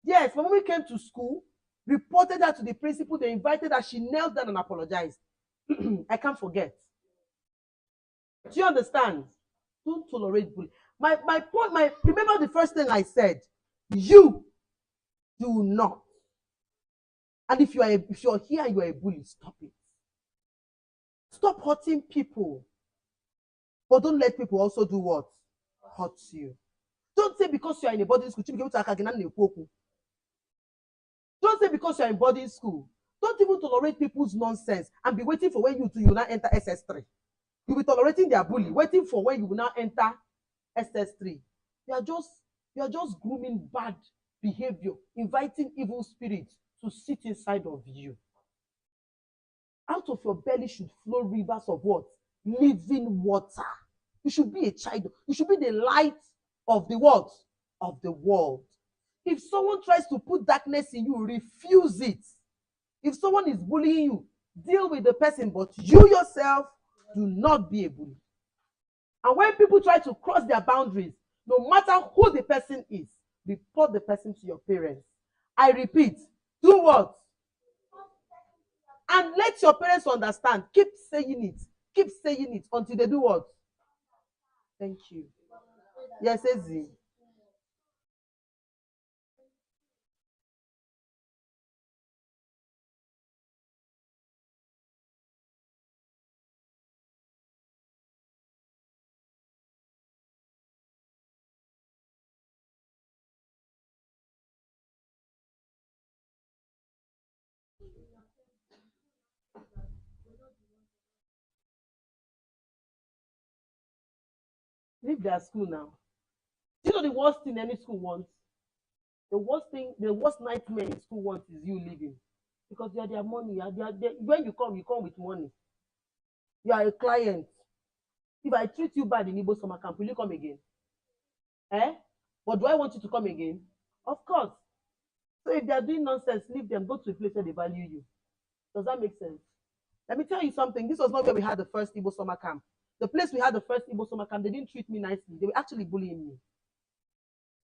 Yes, when we came to school, reported her to the principal, they invited her, she knelt down and apologized. I can't forget. Do you understand? Don't tolerate bullying. My point, remember the first thing I said, you do not. And if you're here and you're a bully, stop it. Stop hurting people. But don't let people also do what? Hurt you. Don't say because you're in a boarding school, don't say because you're in boarding school. Don't even tolerate people's nonsense and be waiting for when you now enter SS3. You'll be tolerating their bully, waiting for when you will now enter SS3. You are just grooming bad behavior, inviting evil spirits to sit inside of you. Out of your belly should flow rivers of what? Living water. You should be a child. You should be the light of the what? Of the world. If someone tries to put darkness in you, refuse it. If someone is bullying you, deal with the person, but you yourself, do not be a bully. And when people try to cross their boundaries, no matter who the person is, report the person to your parents. I repeat, do what? And let your parents understand. Keep saying it. Keep saying it until they do what? Thank you. Yes, Ezi. Leave their school now. Do you know the worst thing any school wants? The worst nightmare in school wants is you leaving. Because you are their money. When you come with money. You are a client. If I treat you bad in Igbo summer camp, will you come again? But do I want you to come again? Of course. So if they are doing nonsense, leave them. Go to a place where they value you. Does that make sense? Let me tell you something. This was not where we had the first Igbo summer camp. The place we had the first Igbo summer camp, they didn't treat me nicely. They were actually bullying me.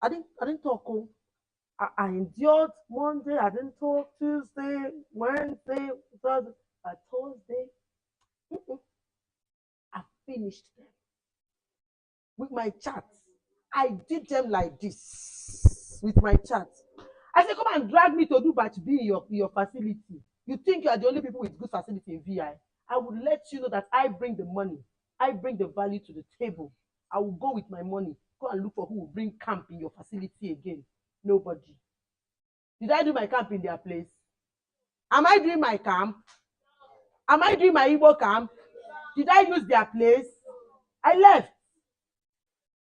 I didn't talk. I endured Monday. I didn't talk Tuesday, Wednesday, Thursday. Thursday, I finished them with my chat. I did them like this with my chat. I said, come and drag me to do batch B in your facility. You think you are the only people with good facility in VI? I would let you know that I bring the money. I bring the value to the table. I will go with my money. Go and look for who will bring camp in your facility again. Nobody. Did I do my camp in their place? Am I doing my camp? Am I doing my Igbo camp? Did I use their place? I left.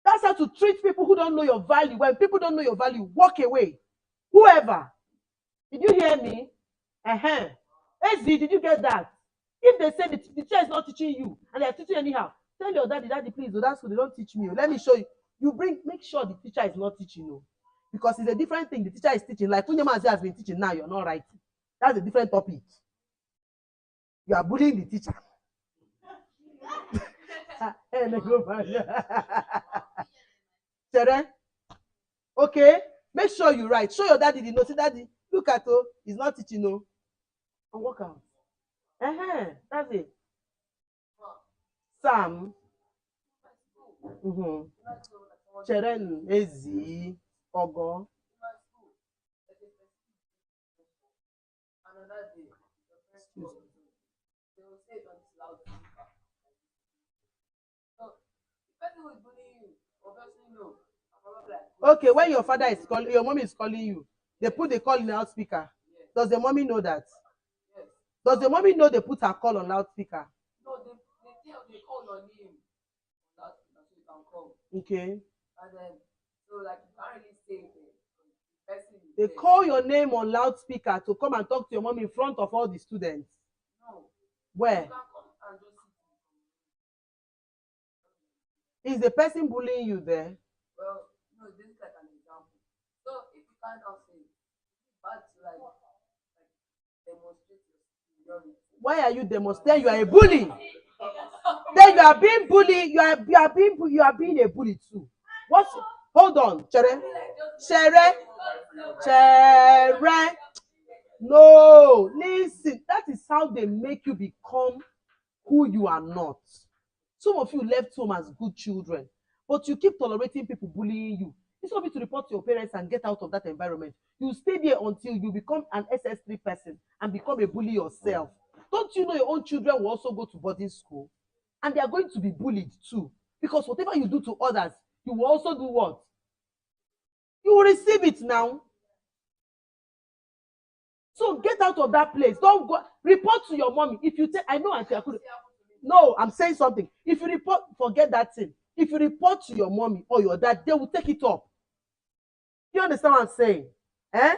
That's how to treat people who don't know your value. When people don't know your value, walk away. Whoever. Did you hear me? Ezi, did you get that? If they say the teacher is not teaching you and they are teaching anyhow, tell your daddy, please, that's good, they don't teach me. Let me show you. Make sure the teacher is not teaching you. Because it's a different thing. The teacher is teaching. Like Kunyamazi has been teaching now, you're not writing. That's a different topic. You are bullying the teacher. Okay, make sure you write. Show your daddy the note. Say, daddy, look at oh, he's not teaching no. And work out. That's it. Sam. Cheren Ezi Ogo. Okay, when your father is calling, your mommy is calling you, they put the call in the loudspeaker. Does the mommy know that? Does the mommy know they put her call on loudspeaker? No, they call your name. That's so you can call. Okay. And then, so like you can't really say the person. They call your name on loudspeaker to come and talk to your mom in front of all the students. No. Where? You can come and just sit. Is the person bullying you there? Well, no, this is like an example. So if you can't now say, but like demonstrate your superiority. Why are you demonstrating? You are a bully. Then you are being bullied. You are being a bully too. What's? Hold on, Chere. Chere. No, listen. That is how they make you become who you are not. Some of you left home as good children, but you keep tolerating people bullying you. Instead of you to report to your parents and get out of that environment, you stay there until you become an SS3 person and become a bully yourself. Don't you know your own children will also go to boarding school? And they are going to be bullied too. Because whatever you do to others, you will also do what? You will receive it now. So get out of that place. Don't go. Report to your mommy. If you take, I know Auntie Akudo. No, I'm saying something. If you report, forget that thing. If you report to your mommy or your dad, they will take it up. You understand what I'm saying? Eh?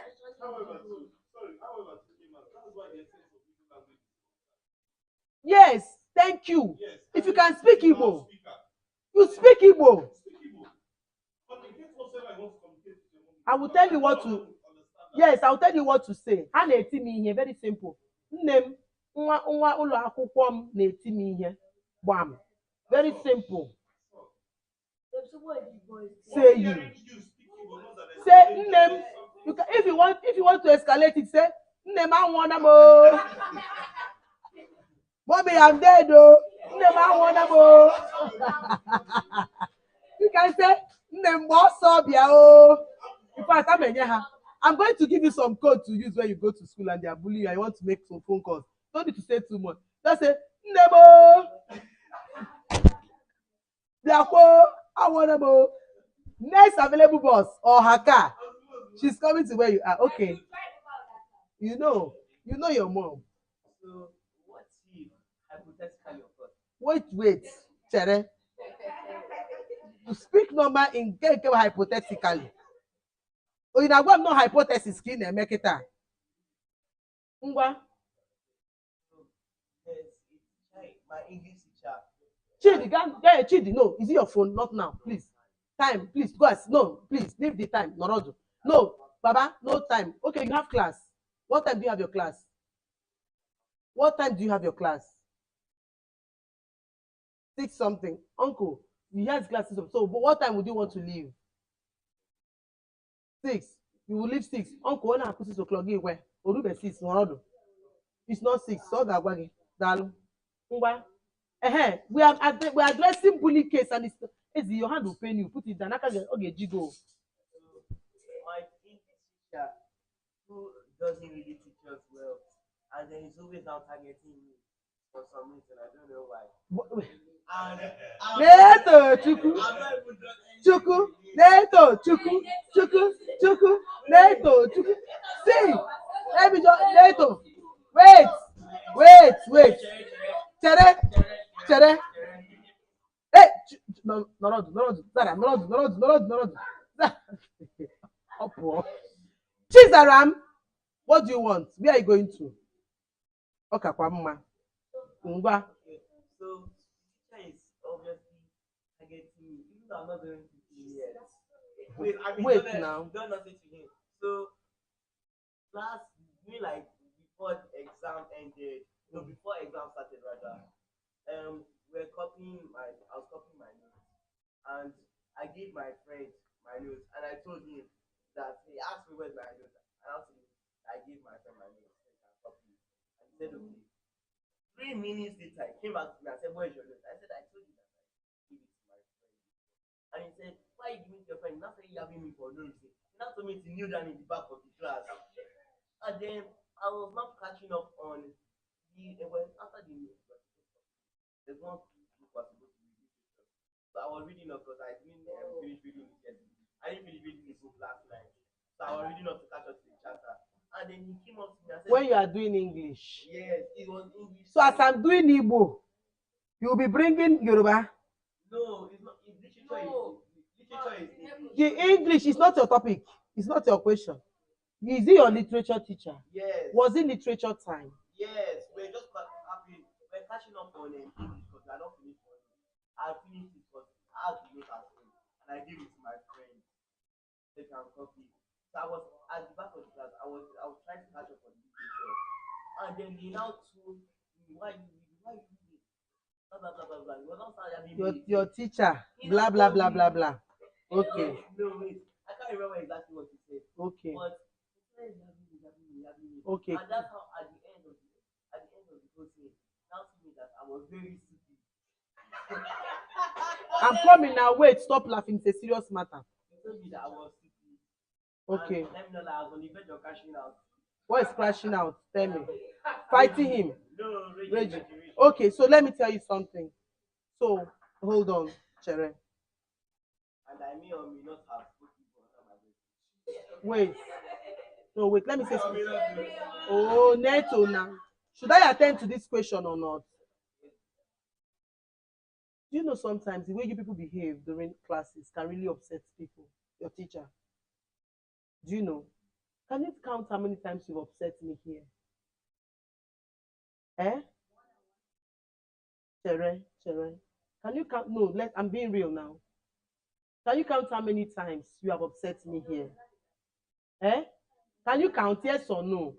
Yes, thank you. If you can speak Igbo, you speak Igbo. I will tell you what to. Yes, I will tell you what to say. Ha na-eti m ihe, very simple. Nne m, nwa ụlọ akwụkwọ m na-eti m ihe. Gbam. Very simple. Say you. Say nne m. If you want to escalate it, say nne m anwụọna m o. Mommy, I'm dead o. Nne m anwụọna m o. You can say nne m gba ọsọ bịa o. In fact, I'm going to give you some code to use when you go to school and they are bullying you and you want to make some phone calls. Don't need to say too much. Just say, Nebo! Nebo! Next available bus or her car. She's coming to where you are. Okay. You know your mom. So, what's if hypothetically occurred? Wait. Chere. To speak normal in hypothetically. Oh, you know what? No hypothesis key na make it. Ngwa. Yes, my English teacher. Chidi, no, is it your phone? Not now, please. Time, please, go ask. No, please, leave the time. Norodo. No, Baba, no time. Okay, you have class. What time do you have your class? What time do you have your class? 6 something. Uncle, you have classes. So, but what time would you want to leave? 6. You will leave 6. Uncle, when I put 6 o'clock, give where? Orube 6, Norodo. It's not 6. So that one. Dalu. Ngwa. We are addressing bully case and it's your hand will pain you. Put it down. Okay, Jigo. My English teacher who doesn't really teach us well, and then he's always out targeting me for some reason. I don't know why. Neto Chuku. Neto Chuku. Neto Chuku. See, let me just Neto. Wait. Chere. Hey, Norodu. Zara, Norodu. Chizaram, what do you want? Where are you going to? Okay, Kwamma. Ngwa. So, teacher is obviously targeting me, even though I'm not going to see yet. Wait now. Don't nothing to him. So, last, like before exam ended, no, before exam started rather. I was copying my notes, and I gave my friend my notes, and I told him that he asked me where's my notes, and I gave my friend my notes so he can copy it, and he said okay. 3 minutes later, he came back to me and said, "Where's your notes?" I said, "I told you that I gave it to my friend," and he said, "Why are you giving it to your friend? You're not saying you're having me for no reason." He now told me to kneel down in the back of the class, and then I was not catching up on after the there's one book was supposed to be literature. So I was reading up because I didn't finish reading it yet. I didn't finish reading the book last night. So I was reading up to catch up to the chapter. And then he came up to me and said, when you are doing English. Yes, it was English. So as I'm doing Igbo, you'll be bringing Yoruba. No, it's not. Literature is English. The English is not your topic. It's not your question. Is he your literature teacher? Yes. Was it literature time? Yes, we're just happy. We're catching up on English because we are not finished on it. I finished it because I had to look at it and I gave it to my friend. They can copy. So I was at the back of the class. I was trying to catch up on the literature, and then they now told me why you read blah blah blah blah. You were not your teacher. Blah blah blah blah blah. Okay. No wait, I can't remember exactly what he said. Okay. But Okay. and that's how at the end of the whole thing, now told me that I was very stupid. I'm coming now. Wait, stop laughing. It's a serious matter. He told me that I was stupid. Okay. And let me know that I was on the verge of crashing out. What is crashing out? Tell me. Fighting him. No, Raging. Okay, so let me tell you something. So hold on, Chere. And I may or may not have put people under my breath. Wait. No, wait, let me say I may something. not do it. Oh, Neto now. Should I attend to this question or not? Do you know sometimes the way you people behave during classes can really upset people, your teacher? Do you know? Can you count how many times you've upset me here? Eh? Chere. Can you count? No, I'm being real now. Can you count how many times you have upset me here? Eh? Can you count yes or no?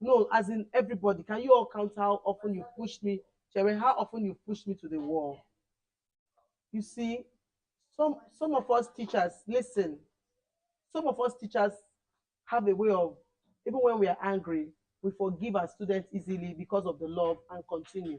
No, as in everybody. Can you all count how often you pushed me? Chere, how often you pushed me to the wall? You see, some of us teachers, listen, some of us teachers have a way of, even when we are angry, we forgive our students easily because of the love and continue.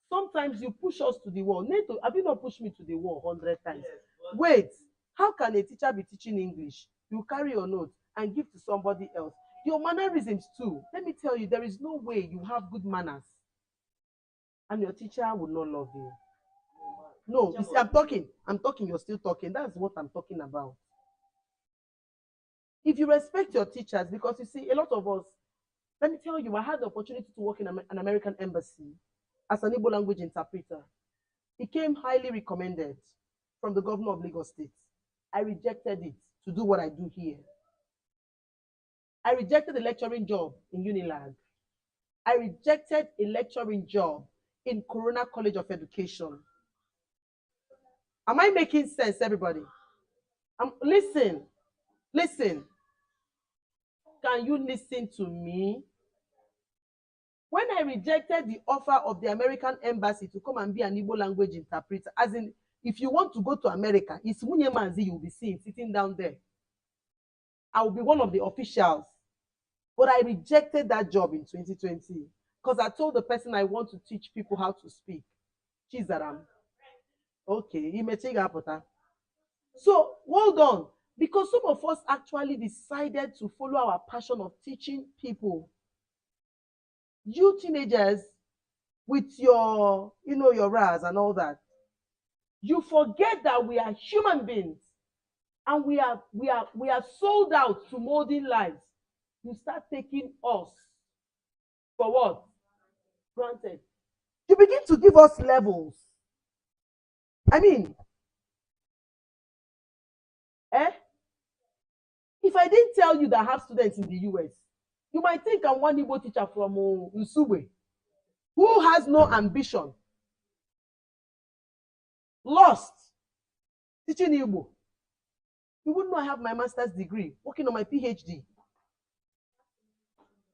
Sometimes you push us to the wall. Neto, have you not pushed me to the wall 100 times? Yes, but Wait, how can a teacher be teaching English? You carry your notes and give to somebody else. Your mannerisms too. Let me tell you, there is no way you have good manners and your teacher will not love you. No, you see, I'm talking, you're still talking. That's what I'm talking about. If you respect your teachers, because you see, a lot of us, let me tell you, I had the opportunity to work in an American embassy as an Igbo language interpreter. It came highly recommended from the governor of Lagos State. I rejected it to do what I do here. I rejected the lecturing job in Unilag. I rejected a lecturing job in Corona College of Education. Am I making sense, everybody? Listen. Can you listen to me? When I rejected the offer of the American embassy to come and be an Igbo language interpreter, as in, if you want to go to America, it's Munye Manzi you'll be seeing sitting down there. I will be one of the officials. But I rejected that job in 2020 because I told the person I want to teach people how to speak. Chizaram. Okay, so hold on. Because some of us actually decided to follow our passion of teaching people. You teenagers, with your, your ras and all that, you forget that we are human beings and we are sold out to molding lives. You start taking us for what? Granted. You begin to give us levels. I mean, if I didn't tell you that I have students in the US, you might think I'm one Igbo teacher from Nsugbe who has no ambition, lost, teaching Igbo. You wouldn't know I have my master's degree, working on my PhD.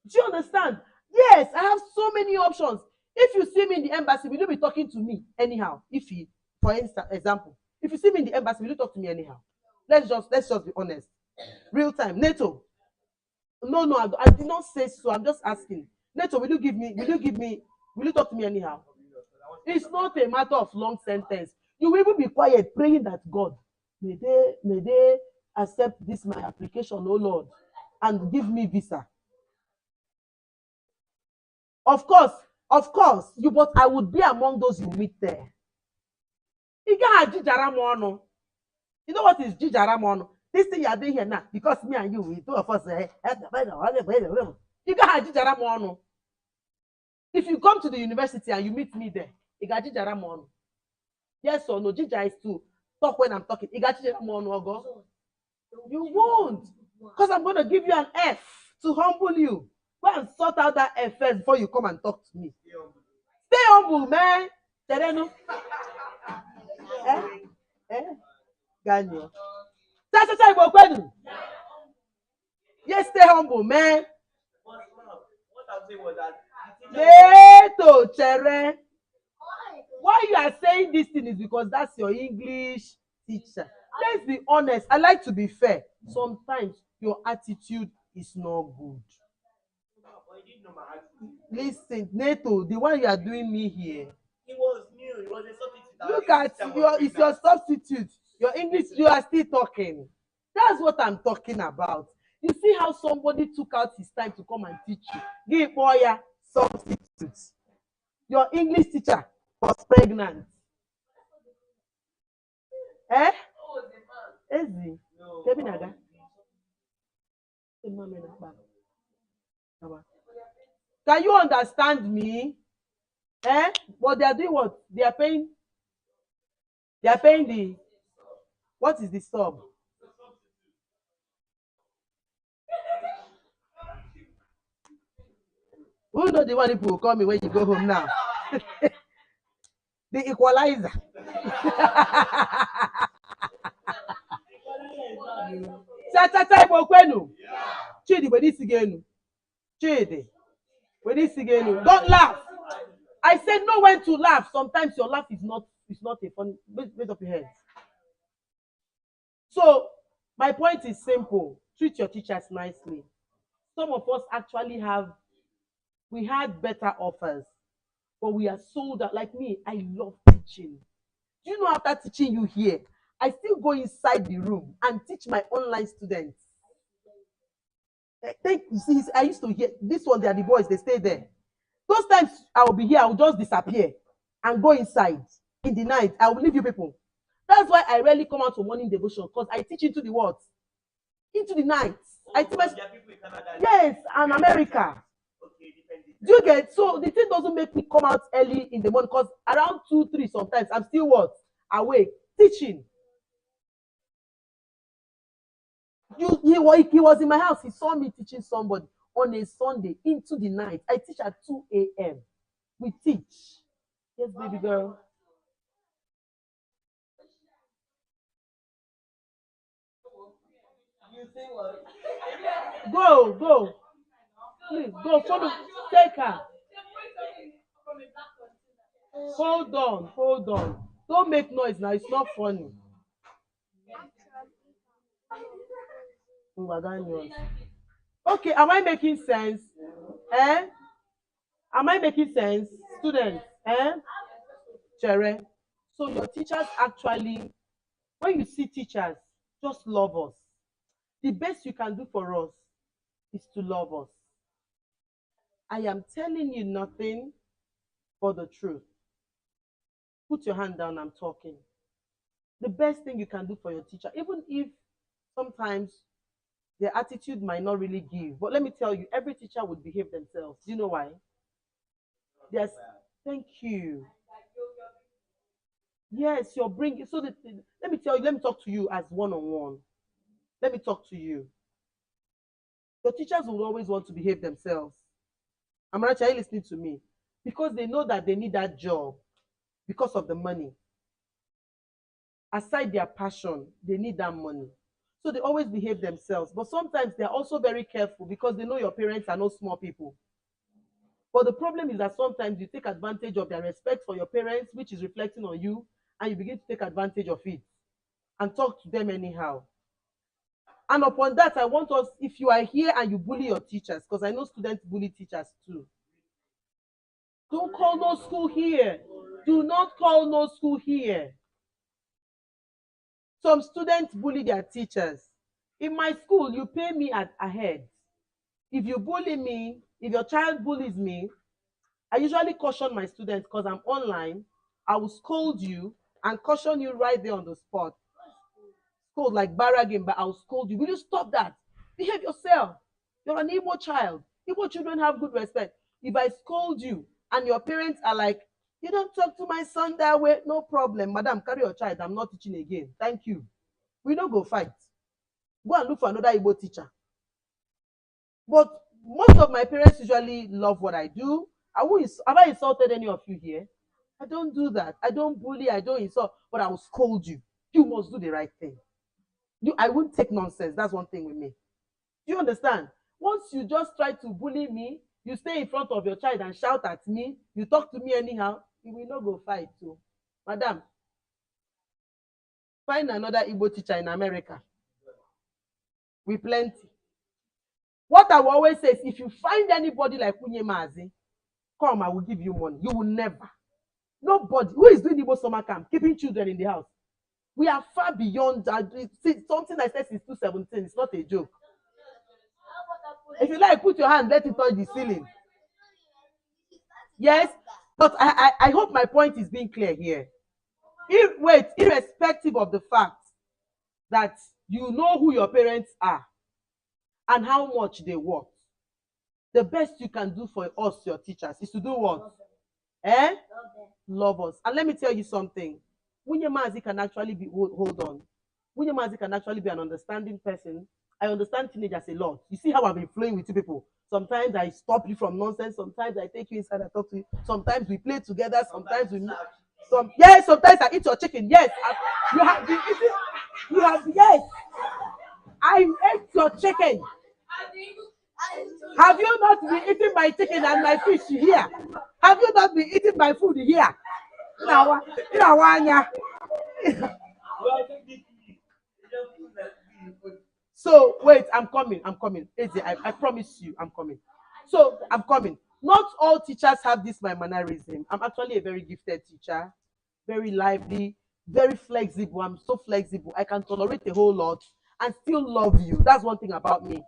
Do you understand? Yes, I have so many options. If you see me in the embassy, will you be talking to me anyhow? For example, if you see me in the embassy, will you talk to me anyhow? Let's just be honest. Real time. Neto. No, I did not say so. I'm just asking. Neto, will you talk to me anyhow? It's not a matter of long sentence. You will even be quiet, praying that God, may they accept this my application, oh Lord, and give me visa. Of course, but I would be among those you meet there. You know what is jijaramono? This thing you are doing here now, because me and you, we two of us, you got jijaramono. If you come to the university and you meet me there, you got jijaramono. Yes or no? Jija is to talk when I'm talking. You got jijaramono, Ogo? You won't, because I'm going to give you an F to humble you. Go and sort out that F first before you come and talk to me. Stay humble, man. Tereno. Ganyo. Yes, stay humble, man. What I'm saying was that Neto, Chere. Why you are saying this thing is because that's your English teacher. let's be honest. I like to be fair. Sometimes your attitude is not good. But he didn't know my attitude. Listen, Neto, the one you are doing me here. He was new. He was a substitute. Our Look English at teacher was your, it's your pregnant. substitute. Your English, you are still talking. That's what I'm talking about. You see how somebody took out his time to come and teach you. Give boy substitute. Your English teacher was pregnant. Eh? Ezi. No. Kevin Aga. Can you understand me? Eh? But they are doing what? They are paying the, what is the sub? Who know the one people will call me when you go home now? The equalizer. Cha Igbo kwenu. Chidi, when this again. Chidi, when this again. Don't laugh. I said know when to laugh. Sometimes your laugh is not a fun. Raise up your head. So my point is simple. Treat your teachers nicely. Some of us actually we had better offers, but we are sold out. Like me, I love teaching. Do you know after teaching you here, I still go inside the room and teach my online students. You see, I used to hear this one, they are the boys, they stay there. Those times I will be here, I will just disappear and go inside in the night. I will leave you people. That's why I rarely come out for morning devotion, because I teach into the what? Into the night. I teach my, yes, and America. Okay, depending. Do you get? So the thing doesn't make me come out early in the morning, because around 2, 3 sometimes I'm still what? Awake, teaching. He was in my house. He saw me teaching somebody on a Sunday into the night. I teach at 2 a.m. We teach. Yes, baby girl. You say what? Go. Please, go. Follow. Take her. Hold on. Don't make noise now. It's not funny. Okay, am I making sense? Eh? Am I making sense? Students, eh? Chere. So your teachers actually, when you see teachers, just love us. The best you can do for us is to love us. I am telling you nothing but the truth. Put your hand down, I'm talking. The best thing you can do for your teacher, even if sometimes their attitude might not really give. But let me tell you, every teacher would behave themselves. Do you know why? Yes. Thank you. Yes, you're bringing. So let me tell you, let me talk to you as one-on-one. Let me talk to you. Your teachers will always want to behave themselves. Amarachi, are you listening to me? Because they know that they need that job because of the money. Aside their passion, they need that money. So they always behave themselves. But sometimes they're also very careful because they know your parents are not small people. But the problem is that sometimes you take advantage of their respect for your parents, which is reflecting on you, and you begin to take advantage of it and talk to them anyhow. And upon that, I want us, if you are here and you bully your teachers, because I know students bully teachers too, don't call no school here. Do not call no school here. Some students bully their teachers. In my school, you pay me ahead. If you bully me, if your child bullies me, I usually caution my students because I'm online. I will scold you and caution you right there on the spot. Scold like barragging, but I'll scold you. Will you stop that? Behave yourself. You're an Igbo child. Igbo children have good respect. If I scold you and your parents are like, you don't talk to my son that way, no problem. Madam, carry your child. I'm not teaching again. Thank you. We don't go fight. Go and look for another Igbo teacher. But most of my parents usually love what I do. Have I insulted any of you here? I don't do that. I don't bully. I don't insult. But I will scold you. You must do the right thing. I won't take nonsense. That's one thing with me. Do you understand? Once you just try to bully me, you stay in front of your child and shout at me, you talk to me anyhow, you will not go fight too. Madam, find another Igbo teacher in America. We plenty. What I will always say is, if you find anybody like Kunye Mazi, come, I will give you money. You will never. Nobody. Who is doing Igbo summer camp, keeping children in the house? We are far beyond that. Something I said since 2017. It's not a joke. If you like, put your hand, let it touch the ceiling. Yes, but I hope my point is being clear here. Irrespective of the fact that you know who your parents are and how much they work, the best you can do for us, your teachers, is to do what? Love us. And let me tell you something. Wunye Mazi can actually be, hold on. Wunye Mazi can actually be an understanding person. I understand teenagers a lot. You see how I've been flowing with you people. Sometimes I stop you from nonsense. Sometimes I take you inside and talk to you. Sometimes we play together. Sometimes we yes, sometimes I eat your chicken. Yes. You have been eating. You have, yes. I ate your chicken. Have you not been eating my chicken and my fish here? Have you not been eating my food here? So wait, I'm coming. I promise you, I'm coming. So I'm coming. Not all teachers have this my mannerism. I'm actually a very gifted teacher, very lively, very flexible. I'm so flexible. I can tolerate a whole lot and still love you. That's one thing about me.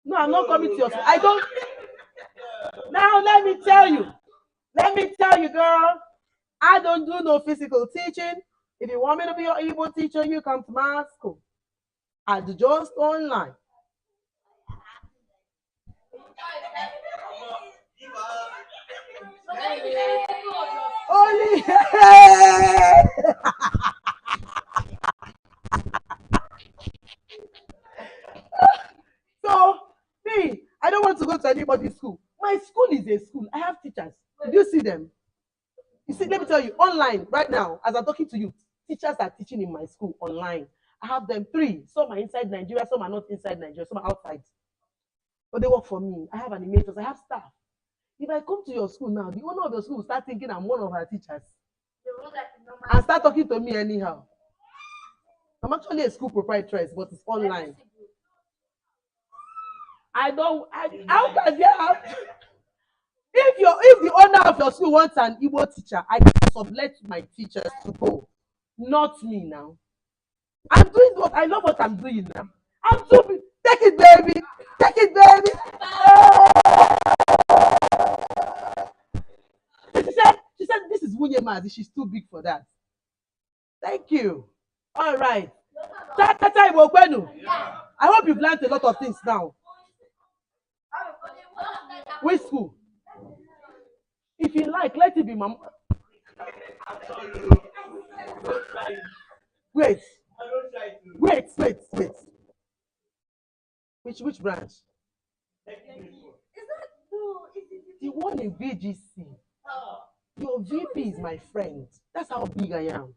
No, I'm not coming to your school. I don't. Now let me tell you, girl. I don't do no physical teaching. If you want me to be your Igbo teacher, you come to my school. I do just online. Only. So me, I don't want to go to anybody's school. My school is a school. I have teachers. Did you see them? You see, let me tell you, online right now, as I'm talking to you, teachers are teaching in my school online. I have them 3. Some are inside Nigeria, some are not inside Nigeria, some are outside. But they work for me. I have animators, I have staff. If I come to your school now, the owner of your school will start thinking I'm one of her teachers and start talking to me anyhow. I'm actually a school proprietress, but it's online. How can they have? If the owner of your school wants an Igbo teacher, I can sublet my teachers to go. Not me now. I'm doing what I love what I'm doing now. I'm too. Take it, baby. Take it, baby. She said, this is Wunye Mazi. She's too big for that. Thank you. All right. I hope you've learned a lot of things now. Which school? If you like, let it be mom. Wait. Which branch? The one in VGC. Your VP is my friend. That's how big I am.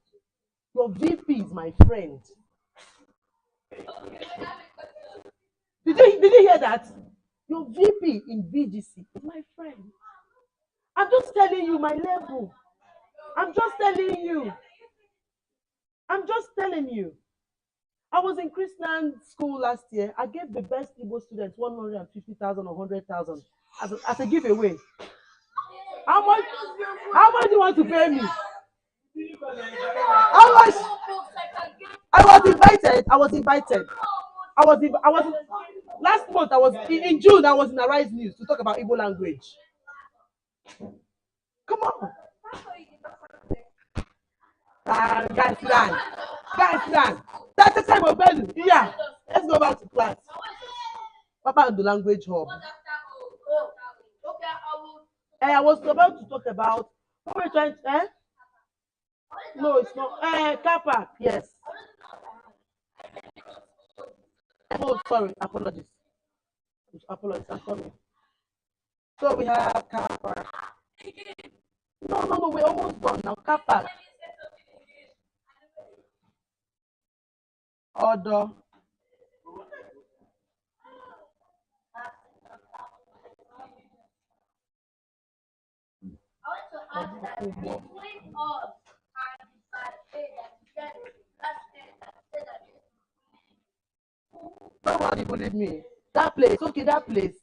Your VP is my friend. Did you hear that? Your VP in VGC is my friend. I'm just telling you my level. I'm just telling you. I was in Christian school last year. I gave the best Igbo students 150,000 or 100,000 as a giveaway. How much do you want to pay me? How much? I was invited. Last month I was in June. I was in Arise News to talk about Igbo language. Come on. Guys, that's the time of value. Yeah, let's go back to class. What about the language hub? I was about to talk about what we're trying to. No, it's not. Car park, yes. Oh, sorry, apologies. I'm sorry. So we have car park. No, we're almost done now. Car park. Order. Nobody believe me. That place, okay, that place.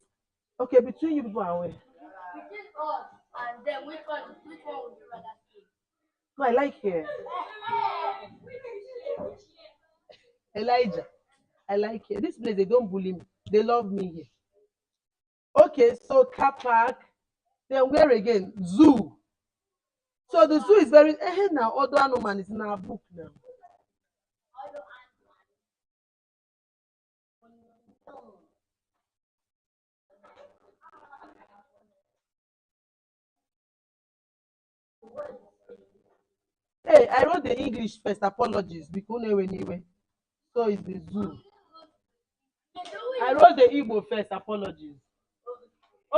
Okay, between you people and where? Between us and them, which one would you rather stay? No, I like here. Elijah, I like here. This place, they don't bully me. They love me here. Okay, so car park. Then where again? Zoo. So the zoo is very now. Other animal is in our book now. Hey, I wrote the English first. Apologies. Because anyway. So it's the zoo. I wrote the Igbo first. Apologies.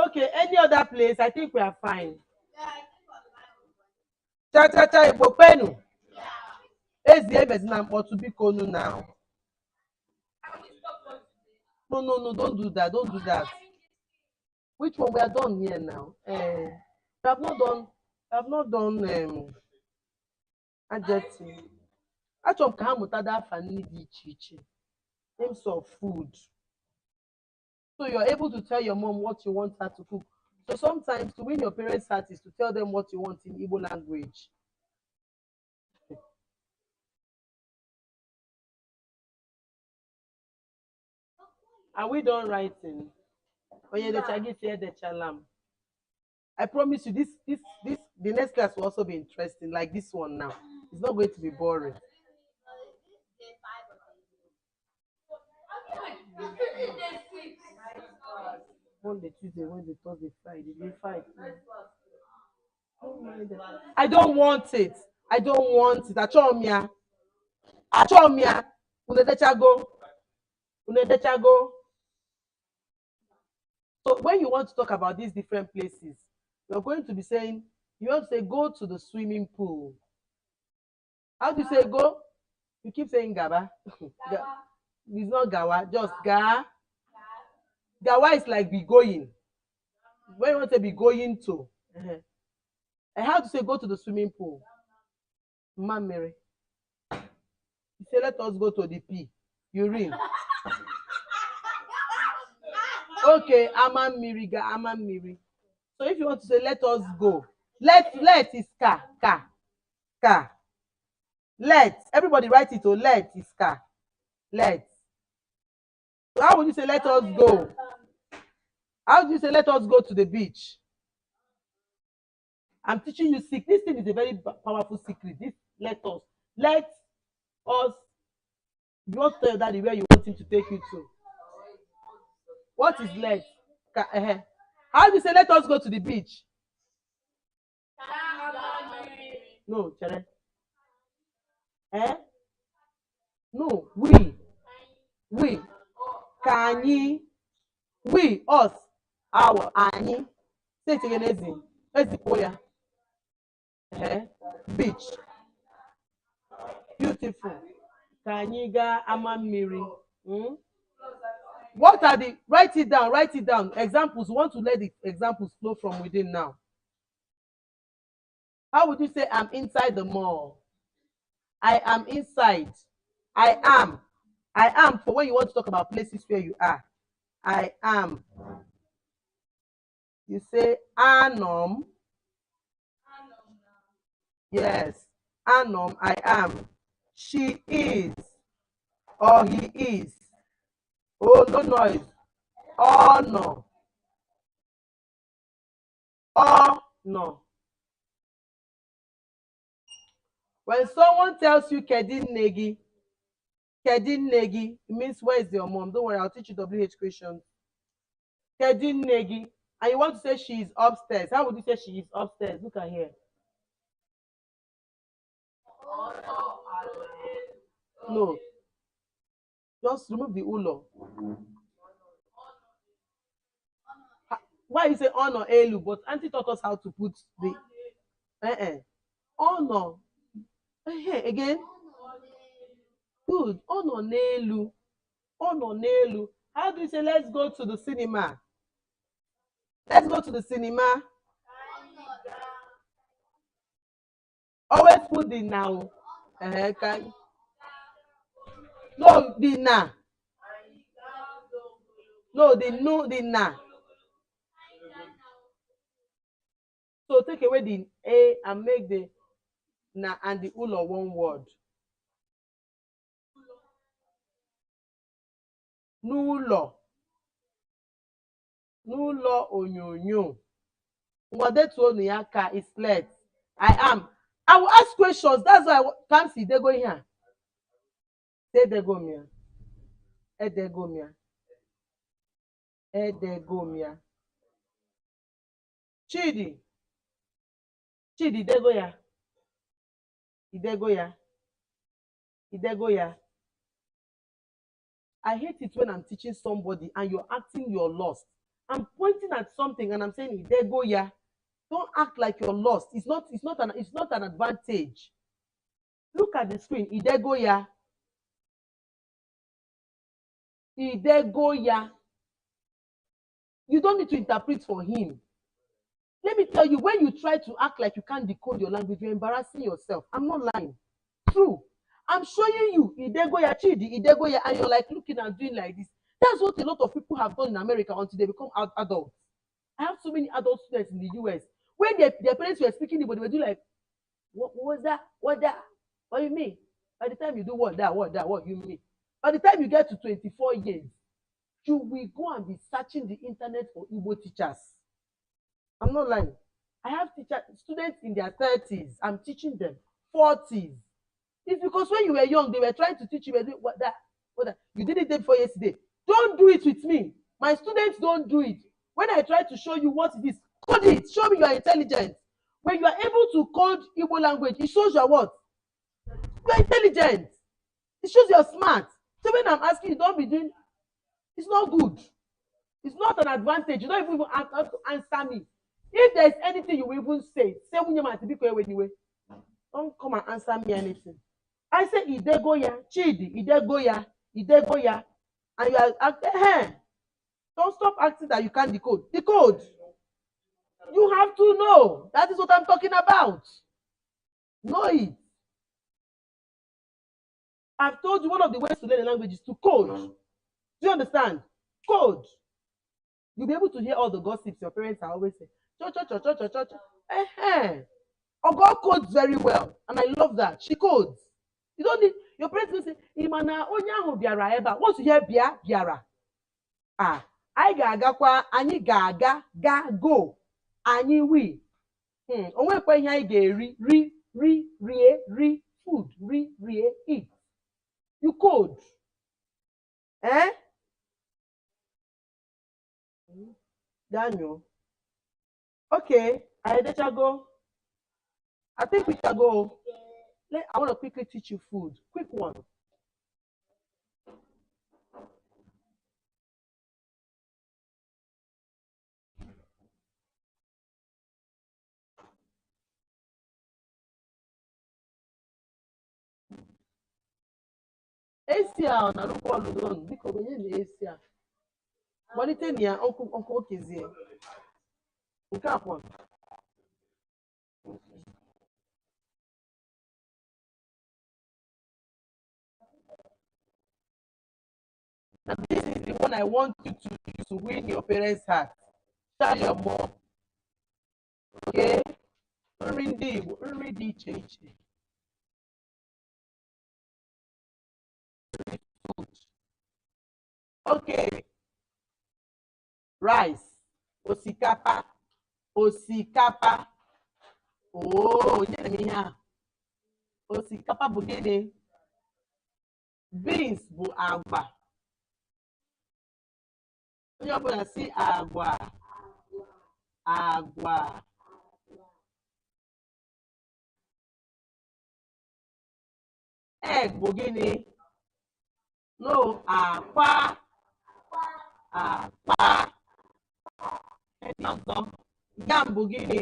Okay, any other place? I think we are fine. Cha cha cha Igbo penu. Ezi ebezina mkpọtụ biko nu now. No, don't do that. Don't do that. Which one? We are done here now. We have not done. We have not done adjective. Achọrọ m ka ha mụta afa nri dị iche iche. Names of food. So you're able to tell your mom what you want her to cook. So sometimes to win your parents' heart is to tell them what you want in Igbo language. Are we done writing? I promise you, this, the next class will also be interesting. Like this one now, it's not going to be boring. Monday, Tuesday, Wednesday, Thursday, Friday, day 5. I don't want it. I don't want it. Achomia. Achomia. Unedechago. Unedechago. So when you want to talk about these different places, you're going to be saying, you want to say, go to the swimming pool. How do you say go? You keep saying Gaba. It's not Gawa, just Ga. Gawa is like be going. When you want to be going to. And how to say go to the swimming pool? Mamere. You say let us go to the pee. Urine. Okay, Amamiri ga Amamiri. So if you want to say let us go, let is ka. Let everybody write it. Oh, let is ka. Let. So how would you say let us go? How do you say let us go to the beach? I'm teaching you secret. This thing is a very powerful secret. This let us. You want to tell your daddy where you want him to take you to. What is let? How do you say let us go to the beach? No, Chere. No, we. Kanyi. We, us, our, anyị. Say it again, Ezi. Ezi Koya. Beach. Beautiful. Kanyiga Amamiri. What are the, write it down. Examples, want to let the examples flow from within now. How would you say I'm inside the mall? I am inside. I am for when you want to talk about places where you are. I am. You say anom. Yes. Anom, I am. She is. Or he is. Oh, no noise. Oh, no. Oh, no. When someone tells you Kedin Negi, it means where is your mom? Don't worry, I'll teach you WH questions. Kedin Negi. And you want to say she is upstairs. How would you say she is upstairs? Look at here. No. Just remove the ulo. Why you say honor elu? But Auntie taught us how to put the honor. Again. Good. Honor nelu. Honor nelu. How do you say let's go to the cinema? Let's go to the cinema. Always put the now. No, the na. No, the no, the na. So take away the a and make the na and the ulo one word. N'ụlọ. N'ụlọ onyonyo. Nwadetuonu ya ka is late. I am. I will ask questions. That's why I can't see. They go here. Say they go mia. They go mia. They go mia. Chidi. Chidi, they go ya. They go ya. They go ya. I hate it when I'm teaching somebody and you're acting you're lost. I'm pointing at something and I'm saying they go ya. Don't act like you're lost. It's not an advantage. Look at the screen. Idego ya. Idego ya. You don't need to interpret for him. Let me tell you, when you try to act like you can't decode your language, you're embarrassing yourself. I'm not lying. True. I'm showing you Idego ya Chidi, Idego ya, and you're like looking and doing like this. That's what a lot of people have done in America until they become adults. I have so many adult students in the US. When their parents were speaking Igbo, they were doing like, what was that? What that? What do you mean? By the time you do what you mean? By the time you get to 24 years, you will go and be searching the internet for Igbo teachers. I'm not lying. I have students in their 30s. I'm teaching them 40s. It's because when you were young, they were trying to teach you what that. You did it day before yesterday. Don't do it with me. My students don't do it. When I try to show you what it is, code it. Show me you are intelligent. When you are able to code Igbo language, it shows you are what? You are intelligent. It shows you are smart. So when I'm asking you, don't be doing, it's not good. It's not an advantage. You don't even have to answer me. If there is anything you will even say anyway. Don't come and answer me anything. I say Idego ya, Chidi, Idego ya, Idego ya, and you are acting. Don't stop acting that you can't decode. Decode. You have to know. That is what I'm talking about. Know it. I've told you one of the ways to learn a language is to code. Do you understand? Code. You'll be able to hear all the gossips your parents are always saying. Ogo codes very well, and I love that. She codes. You don't need your parents will say, Imana onyahu biara eba. Once you hear biara. I ga-agakwa, anyị ga-aga, go, anyị wi. Onwekwa ihe anyị ga-eri, rie, food, rie, eat. You code. Daniel. Okay, I go. I think we shall go. I want to quickly teach you food. Quick one. Asia na rukwa lodon biko benye na Asia. Malite ni ya onko okezie. Nke akwa. And this is the one I want you to use to win your parents' heart. Tell your mom. Okay? Read the change. Okay. Rice. Osikapa. Oh, yeah. Osikapa bụ gịnị? Beans bụ agwa. Onye ọbụla si agwa. Egg bụ gịnị? No, akwa. Yam bụ gịnị?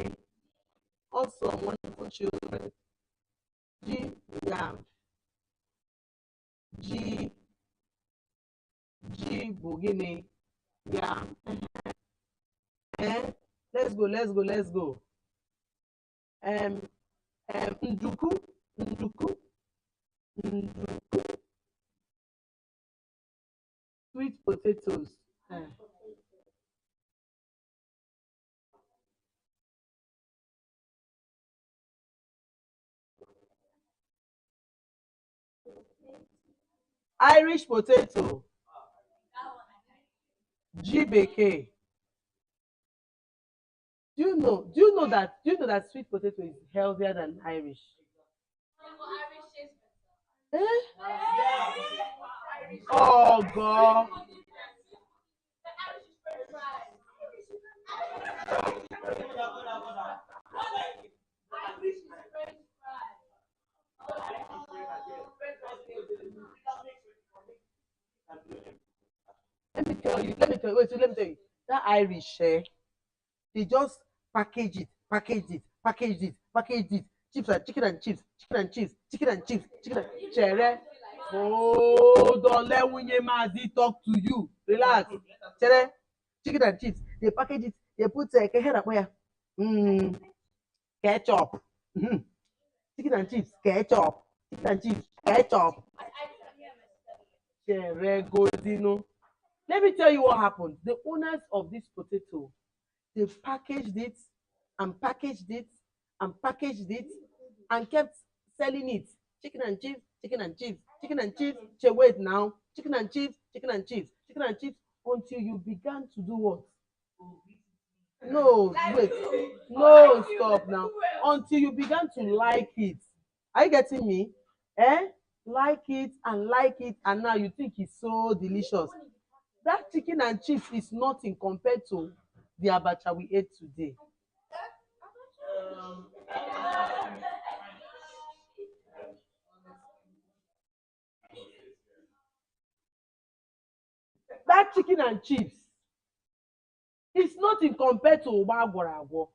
Also wonderful children. Yam. G bụ gịnị? Yam. Let's go. Nduku. Sweet potatoes. Irish potato. G bekee. Do you know that sweet potato is healthier than Irish? Eh? Oh God. Let me tell you. That Irish, they just package it. Chips and chicken and chips, chicken and chips, chicken and chips, chicken and chere. Hold on, let Wunye Mazi talk to you. Relax. Chere, chicken and chips. They package it, they put mm, ketchup. Mm. Chicken and chips, ketchup. Chicken and chips, ketchup. Chere Godino. Let me tell you what happened. The owners of this potato, they packaged it and packaged it and packaged it and kept selling it. Chicken and chips, chicken and chips, chicken and chips. Wait now. Chicken and chips, chicken and chips, chicken and chips until you began to do what? No, wait. No, stop now. Until you began to like it. Are you getting me? Eh? Like it, and now you think it's so delicious. That chicken and chips is nothing compared to the abacha we ate today. That chicken and chips is nothing compared to ugba agwọrọ agwọ.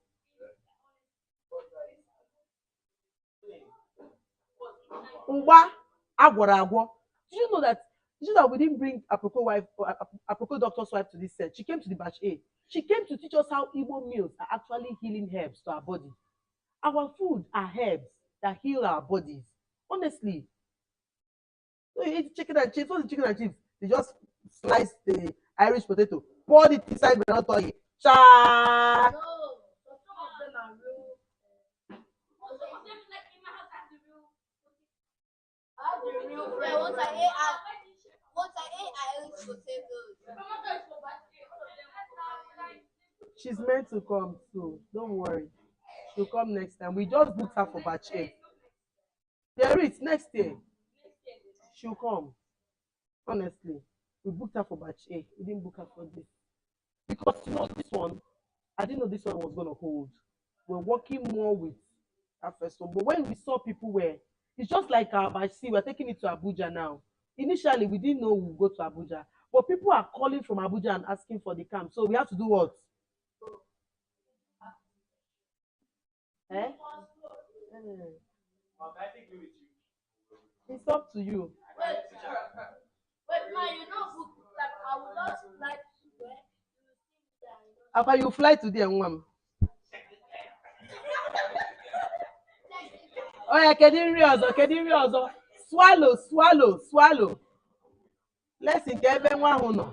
Ugba agwọrọ agwọ. Did you know that we didn't bring Aproko doctor's wife to this set? She came to the batch A. She came to teach us how Igbo meals are actually healing herbs to our body. Our food are herbs that heal our bodies. Honestly. So you eat chicken and chips. What's the chicken and chips? They just slice the Irish potato, pour it inside groundnut oil. Cha! No, but some of them are real. Some of them like in my house have the real. Have the real. Yeah, once I ate Irish potatoes. She's meant to come too. Don't worry. She'll come next time. We just booked her for batch A. There is next year. She'll come. Honestly. We booked her for batch A. We didn't book her for this. Because this one, I didn't know this one was gonna hold. We're working more with our first one. But when we saw people it's just like our batch C, we're taking it to Abuja now. Initially, we didn't know we'll go to Abuja. But people are calling from Abuja and asking for the camp. So we have to do what? Eh? It's up to you. Wait, man, you know, like I would not like to where After you fly today, Nwam. Oh yeah, kediri ọzọ. Swallow. Lesson ka ebe nwa ahụ nọ.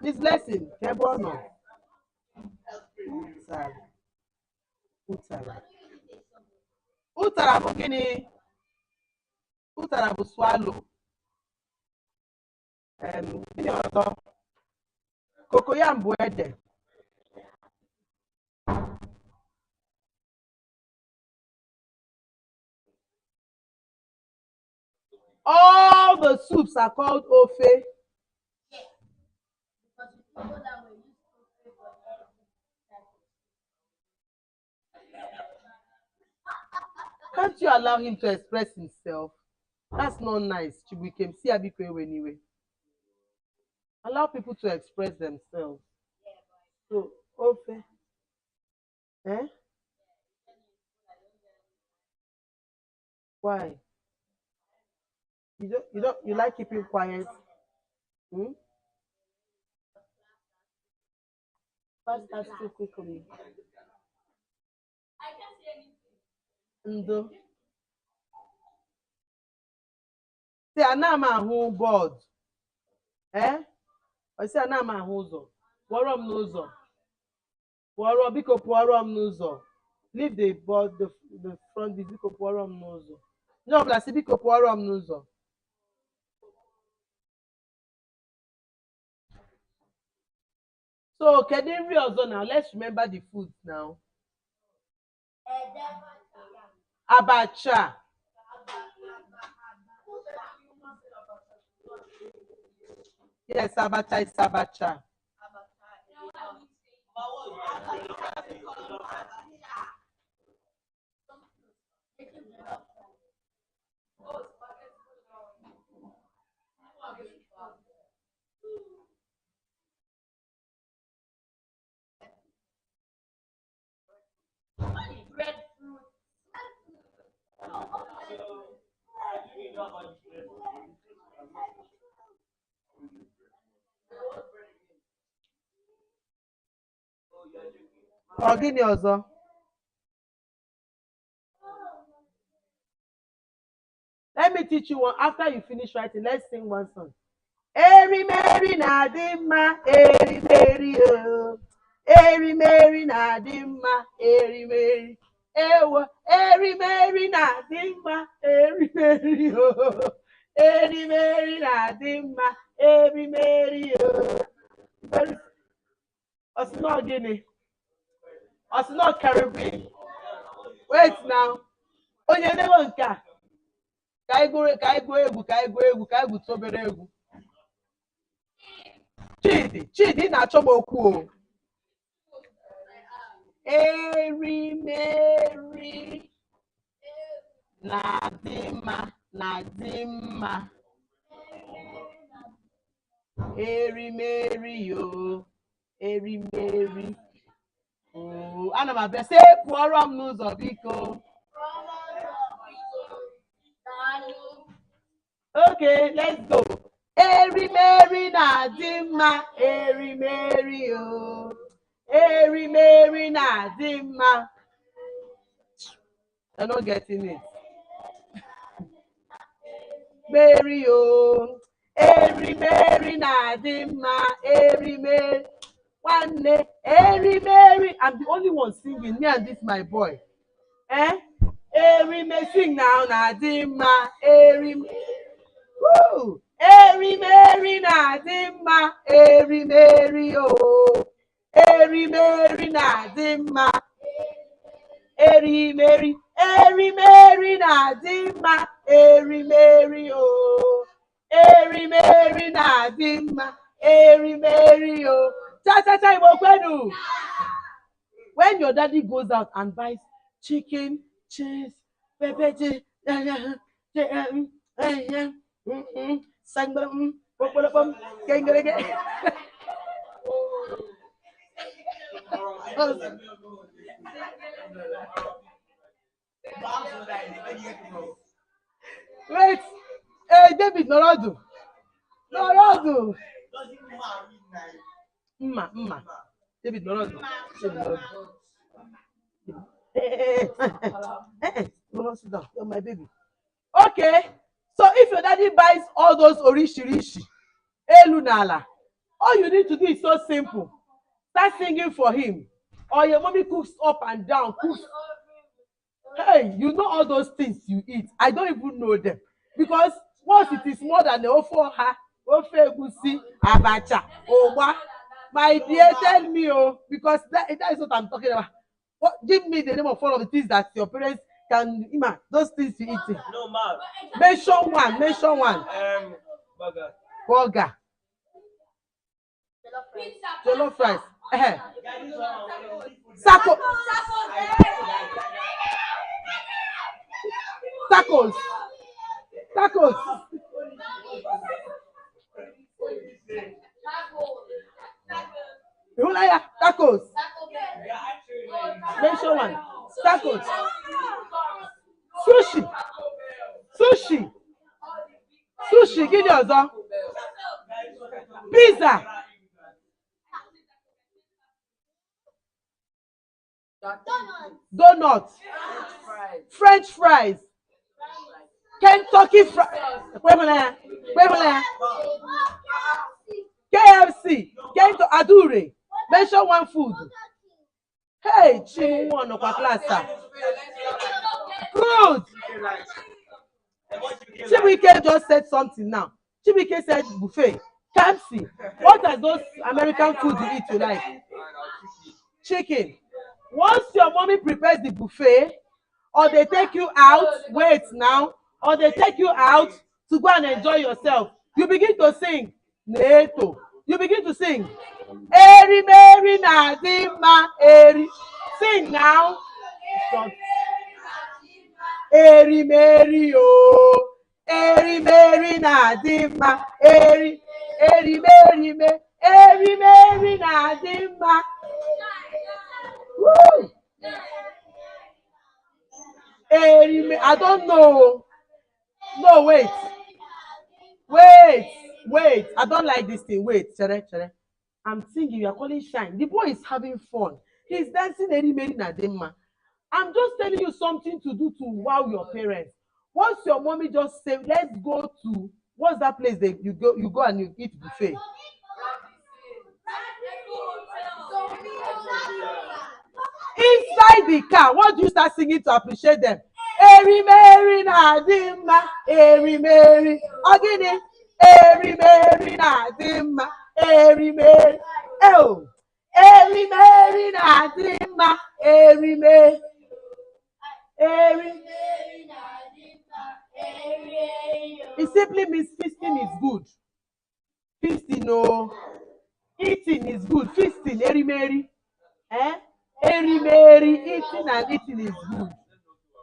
This lesson ka ebe ọ nọ. Ụtara bụ gịnị? Ụtara bụ swallow. Gịnị ọzọ? Cocoyam bụ ede. All the soups are called ofe. Can't you allow him to express himself? That's not nice. Chibuikem, see Abikwe anyway. Allow people to express themselves. So, ofe. Eh? Why? You like keeping quiet? Hmm? Fast as too quickly. I can't see anything. Ndo. See, ana m ahụ board. Eh? I say ana m ahụ ụzọ. Pụọrọ m n'ụzọ. Biko pụọrọ m n'ụzọ. Leave the board, the front, biko pụọrọ m n'ụzọ. Onye ọbụla sị biko pụọrọ m n'ụzọ. So kedịrị ọzọ now? Let's remember the foods now. Abacha. Yes, abacha is abacha. Ọ gịnị ọzọ? Let me teach you one. After you finish writing, let's sing one song. Erimeri na-adị mma, erimeri o. Erimeri na-adị mma, erimeri. Ewo, erimeri na-adị mma, erimeri o. Erimeri na-adị mma, erimeri o. Ọ sị na gịnị? Ọ sị na Caribbean. Wait now. Onye na-ewe nke a. Ka anyị gụọ egwu obere egwu. Chidi na-achọ m okwu o. Erimeri na-adị mma. Erimeri yo, erimeri. Ana m abịa sị pụọrọ m n'ụzọ biko. Okay, let's go. Erimeri na-adị mma, erimeri o. Erimeri na-adị mma. I'm not getting it. Mary o. Erimeri na-adị mma, erimeri. Nwanne, erimeri. I'm the only one singing, me and this my boy. Erimeri, sing now, na-adị mma, erimeri. Woo! Erimeri na-adị mma, erimeri o. Erimeri na-adị mma. Erimeri na-adị mma, erimeri o. Erimeri na-adị mma, erimeri o. Cha Igbo kwenu. When your daddy goes out and buys chicken, cheese, pepper, wait, David Norodu. David Norodu. Sit down, you're my baby. Okay, so if your daddy buys all those orishirishi, elu n'ala, all you need to do is so simple. Start singing for him. Or your mommy cooks up and down, cooks. Hey, you know all those things you eat. I don't even know them. Because once it is more than the ofo ha, ofe egusi, abacha, owa. My dear, tell me, because that is what I'm talking about. What, give me the name of all of the things that your parents can, those things you eat. No, ma'am. Mention one. Burger. Jollof rice. Tacos. Tacos. Mention one. Tacos. Sushi. Give me ọzọ. Pizza. Donuts. French fries. Kentucky fries. KFC. Adure. Mention one food. Hey, Chinwano kwa klasa. Good. Chibike just said something now. Chibike said buffet. Kamsi, what are those American food you eat you like? Chicken. Once your mommy prepares the buffet, or they take you out, wait now, or they take you out to go and enjoy yourself, you begin to sing. Neto. You begin to sing. Eri Meri Nadima Eri. Sing now. Stop. Eri Meri o. Eri Meri Nadima Eri. Eri Meri me. Eri Meri Nadima. Woo! I don't know. No, wait. Wait. I don't like this thing. Wait, Chere. I'm singing. You are calling shine. The boy is having fun. He's dancing Eri Meri Nadima. I'm just telling you something to do to wow your parents. Once your mommy just say, let's go to what's that place that you go and you eat buffet. Inside the car, what do you start singing to appreciate them? Eri Meri Nadima, Eri Meri, again, Eri Meri Nadima, Eri Meri, oh, Eri Meri Nadima, Eri Meri, Eri. It simply means feasting is good. Feasting, no. Eating is good. Feasting, Eri Meri. Eri Meri, eating and eating is good.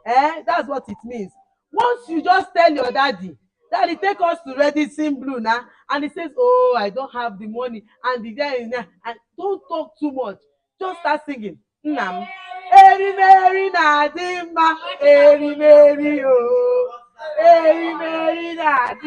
That's what it means. Once you just tell your daddy take us to Redison Blue now, and he says, oh, I don't have the money, and the guy is there, and don't talk too much. Just start singing. Nam. Eri Meri Nadima, Eri Meri, oh, Eri Meri Nadima.